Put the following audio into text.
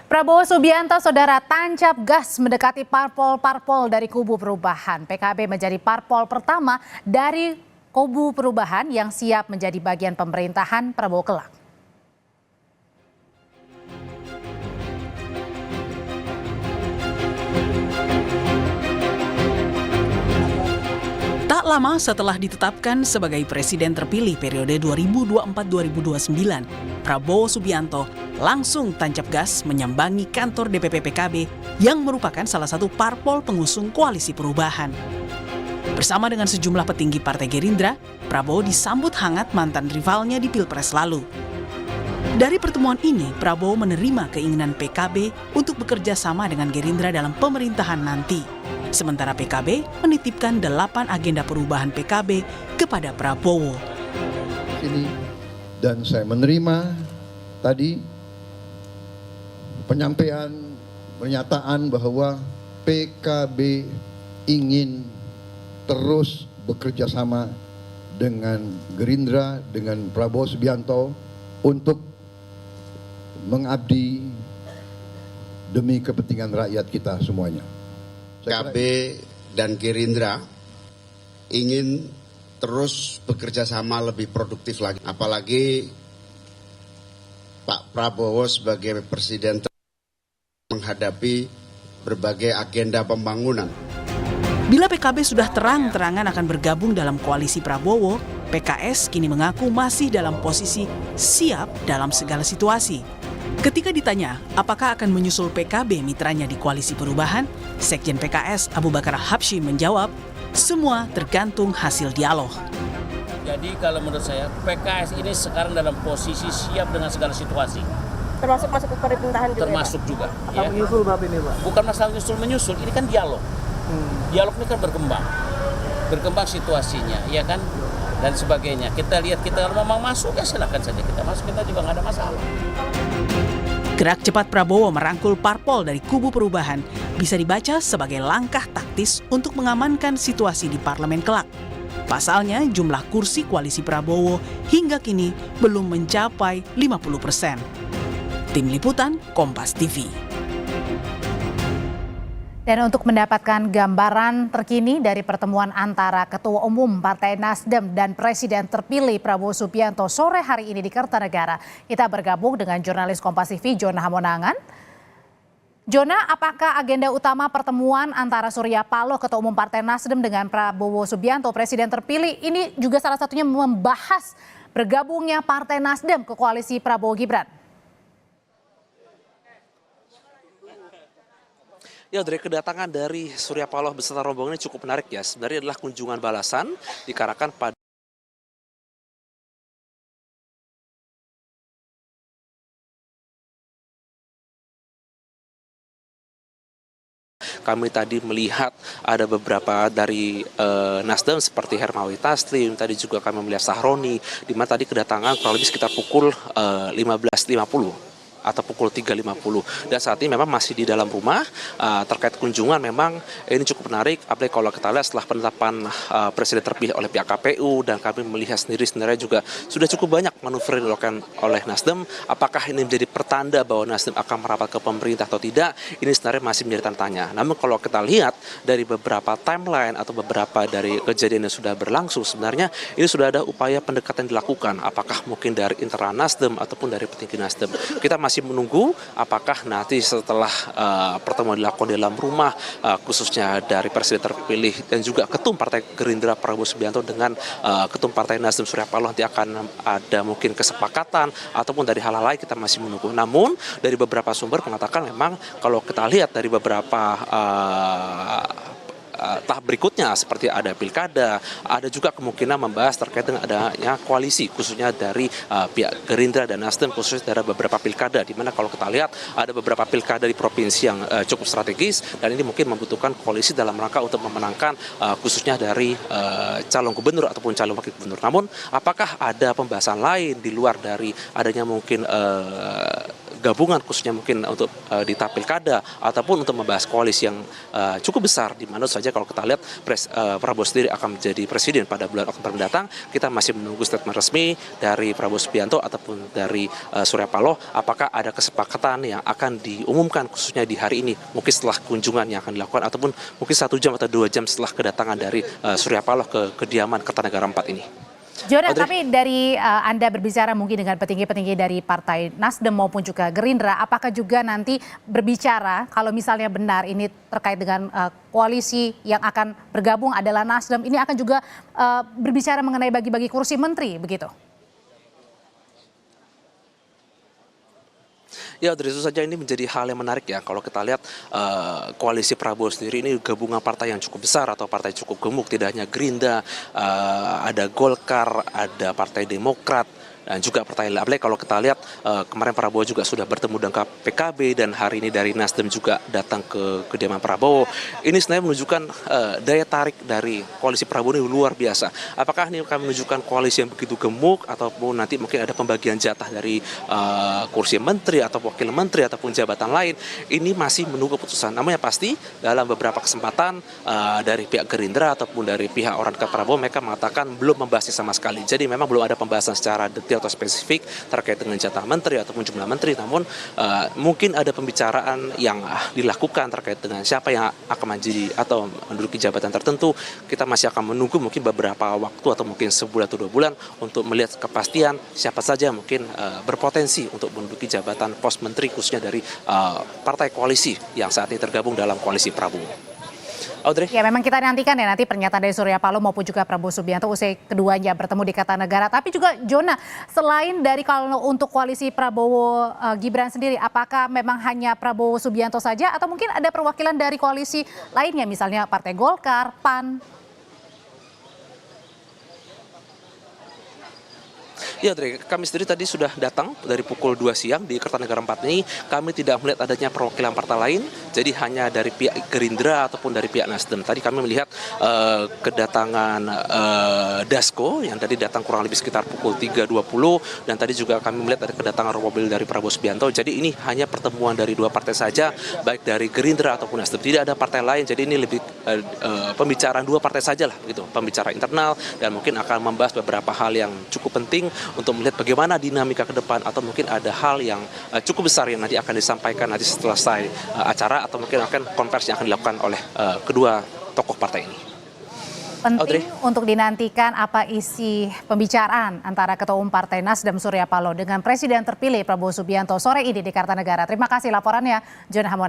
Prabowo Subianto, saudara, tancap gas mendekati parpol-parpol dari kubu perubahan. PKB menjadi parpol pertama dari kubu perubahan yang siap menjadi bagian pemerintahan Prabowo kelak. Tak lama setelah ditetapkan sebagai presiden terpilih periode 2024-2029, Prabowo Subianto langsung tancap gas menyambangi kantor DPP PKB yang merupakan salah satu parpol pengusung koalisi perubahan. Bersama dengan sejumlah petinggi Partai Gerindra, Prabowo disambut hangat mantan rivalnya di Pilpres lalu. Dari pertemuan ini, Prabowo menerima keinginan PKB untuk bekerja sama dengan Gerindra dalam pemerintahan nanti. Sementara PKB menitipkan 8 agenda perubahan PKB kepada Prabowo. Dan saya menerima tadi pernyataan bahwa PKB ingin terus bekerja sama dengan Gerindra, dengan Prabowo Subianto untuk mengabdi demi kepentingan rakyat kita semuanya. PKB dan Gerindra ingin terus bekerja sama lebih produktif lagi. Apalagi Pak Prabowo sebagai presiden menghadapi berbagai agenda pembangunan. Bila PKB sudah terang-terangan akan bergabung dalam koalisi Prabowo, PKS kini mengaku masih dalam posisi siap dalam segala situasi. Ketika ditanya apakah akan menyusul PKB mitranya di koalisi perubahan, Sekjen PKS Abu Bakar Habsyi menjawab, semua tergantung hasil dialog. Jadi kalau menurut saya PKS ini sekarang dalam posisi siap dengan segala situasi. Termasuk masuk ke pemerintahan juga. Termasuk juga. Apa ya. Menyusul Bapak ini, Pak? Bukan masalah menyusul, ini kan dialog. Dialog ini kan berkembang situasinya, ya kan, dan sebagainya. Kita lihat, kita kalau memang masuk ya silakan saja kita masuk, kita juga nggak ada masalah. Gerak cepat Prabowo merangkul parpol dari kubu perubahan bisa dibaca sebagai langkah taktis untuk mengamankan situasi di parlemen kelak. Pasalnya jumlah kursi koalisi Prabowo hingga kini belum mencapai 50%. Tim Liputan, Kompas TV. Dan untuk mendapatkan gambaran terkini dari pertemuan antara Ketua Umum Partai Nasdem dan Presiden terpilih Prabowo Subianto sore hari ini di Kertanegara, kita bergabung dengan jurnalis Kompas TV Jona Hamonangan. Jona, apakah agenda utama pertemuan antara Surya Paloh, Ketua Umum Partai Nasdem, dengan Prabowo Subianto, Presiden terpilih, ini juga salah satunya membahas bergabungnya Partai Nasdem ke koalisi Prabowo Gibran? Ya, dari kedatangan dari Surya Paloh beserta rombongan ini cukup menarik ya. Sebenarnya adalah kunjungan balasan dikarenakan pada kami tadi melihat ada beberapa dari Nasdem seperti Hermawi Taslim, tadi juga kami melihat Sahroni, di mana tadi kedatangan kurang lebih sekitar pukul 15.50. Atau pukul 3.50, dan saat ini memang masih di dalam rumah. Terkait kunjungan memang ini cukup menarik, apalagi kalau kita lihat setelah penetapan presiden terpilih oleh pihak KPU, dan kami melihat sendiri sebenarnya juga sudah cukup banyak manuver yang dilakukan oleh Nasdem. Apakah ini menjadi pertanda bahwa Nasdem akan merapat ke pemerintah atau tidak, ini sebenarnya masih menjadi tanda tanya. Namun kalau kita lihat dari beberapa timeline atau beberapa dari kejadian yang sudah berlangsung, sebenarnya ini sudah ada upaya pendekatan dilakukan, apakah mungkin dari internal Nasdem ataupun dari petinggi Nasdem. Kita masih menunggu apakah nanti setelah pertemuan dilakukan di dalam rumah, khususnya dari presiden terpilih dan juga ketum Partai Gerindra Prabowo Subianto dengan ketum Partai Nasdem Surya Paloh, nanti akan ada mungkin kesepakatan ataupun dari hal-hal lain, kita masih menunggu. Namun dari beberapa sumber mengatakan memang kalau kita lihat dari beberapa tahap berikutnya seperti ada pilkada, ada juga kemungkinan membahas terkait dengan adanya koalisi khususnya dari pihak Gerindra dan Nasdem, khususnya dari beberapa pilkada, di mana kalau kita lihat ada beberapa pilkada di provinsi yang cukup strategis, dan ini mungkin membutuhkan koalisi dalam rangka untuk memenangkan khususnya dari calon gubernur ataupun calon wakil gubernur. Namun apakah ada pembahasan lain di luar dari adanya mungkin gabungan khususnya mungkin untuk di tahap pilkada ataupun untuk membahas koalisi yang cukup besar, di mana saja kalau kita lihat Prabowo sendiri akan menjadi presiden pada bulan Oktober mendatang. Kita masih menunggu statement resmi dari Prabowo Subianto ataupun dari Surya Paloh apakah ada kesepakatan yang akan diumumkan khususnya di hari ini, mungkin setelah kunjungan yang akan dilakukan ataupun mungkin 1 jam atau 2 jam setelah kedatangan dari Surya Paloh ke kediaman Kertanegara 4 ini. Jonan, Audrey. tapi dari Anda berbicara mungkin dengan petinggi-petinggi dari Partai Nasdem maupun juga Gerindra, apakah juga nanti berbicara kalau misalnya benar ini terkait dengan koalisi yang akan bergabung adalah Nasdem, ini akan juga berbicara mengenai bagi-bagi kursi menteri begitu? Ya, dari itu saja ini menjadi hal yang menarik ya. Kalau kita lihat koalisi Prabowo sendiri ini gabungan partai yang cukup besar atau partai cukup gemuk. Tidak hanya Gerindra, ada Golkar, ada Partai Demokrat, dan juga partai lain. Apalagi kalau kita lihat kemarin Prabowo juga sudah bertemu dengan PKB dan hari ini dari Nasdem juga datang ke kediaman Prabowo. Ini sebenarnya menunjukkan daya tarik dari koalisi Prabowo ini luar biasa. Apakah ini akan menunjukkan koalisi yang begitu gemuk ataupun nanti mungkin ada pembagian jatah dari kursi menteri atau wakil menteri ataupun jabatan lain, ini masih menunggu keputusan. Namun yang pasti dalam beberapa kesempatan dari pihak Gerindra ataupun dari pihak orang dekat Prabowo, mereka mengatakan belum membahasnya sama sekali. Jadi memang belum ada pembahasan secara detail atau spesifik terkait dengan jatah menteri ataupun jumlah menteri, namun mungkin ada pembicaraan yang dilakukan terkait dengan siapa yang akan menjadi atau menduduki jabatan tertentu. Kita masih akan menunggu mungkin beberapa waktu atau mungkin sebulan atau 2 bulan untuk melihat kepastian siapa saja mungkin berpotensi untuk menduduki jabatan pos menteri khususnya dari partai koalisi yang saat ini tergabung dalam koalisi Prabowo. Audrey? Ya, memang kita nantikan ya nanti pernyataan dari Surya Paloh maupun juga Prabowo Subianto usai keduanya bertemu di Kertanegara. Tapi juga Jona, selain dari kalau untuk koalisi Prabowo Gibran sendiri, apakah memang hanya Prabowo Subianto saja atau mungkin ada perwakilan dari koalisi lainnya, misalnya Partai Golkar, PAN? Ya, Dre, kami sendiri tadi sudah datang dari pukul 2 siang di Kertanegara 4 ini. Kami tidak melihat adanya perwakilan partai lain, jadi hanya dari pihak Gerindra ataupun dari pihak Nasdem. Tadi kami melihat kedatangan Dasko yang tadi datang kurang lebih sekitar pukul 3.20, dan tadi juga kami melihat ada kedatangan mobil dari Prabowo Subianto. Jadi ini hanya pertemuan dari 2 partai saja, baik dari Gerindra ataupun Nasdem. Tidak ada partai lain, jadi ini lebih pembicaraan 2 partai saja lah, gitu, pembicaraan internal, dan mungkin akan membahas beberapa hal yang cukup penting untuk melihat bagaimana dinamika ke depan atau mungkin ada hal yang cukup besar yang nanti akan disampaikan nanti setelah selesai acara atau mungkin akan konversi yang akan dilakukan oleh kedua tokoh partai ini. Penting Audrey, untuk dinantikan apa isi pembicaraan antara Ketua Umum Partai Nasdem Surya Paloh dengan Presiden terpilih Prabowo Subianto sore ini di Kertanegara. Terima kasih laporannya, Jon Hamona.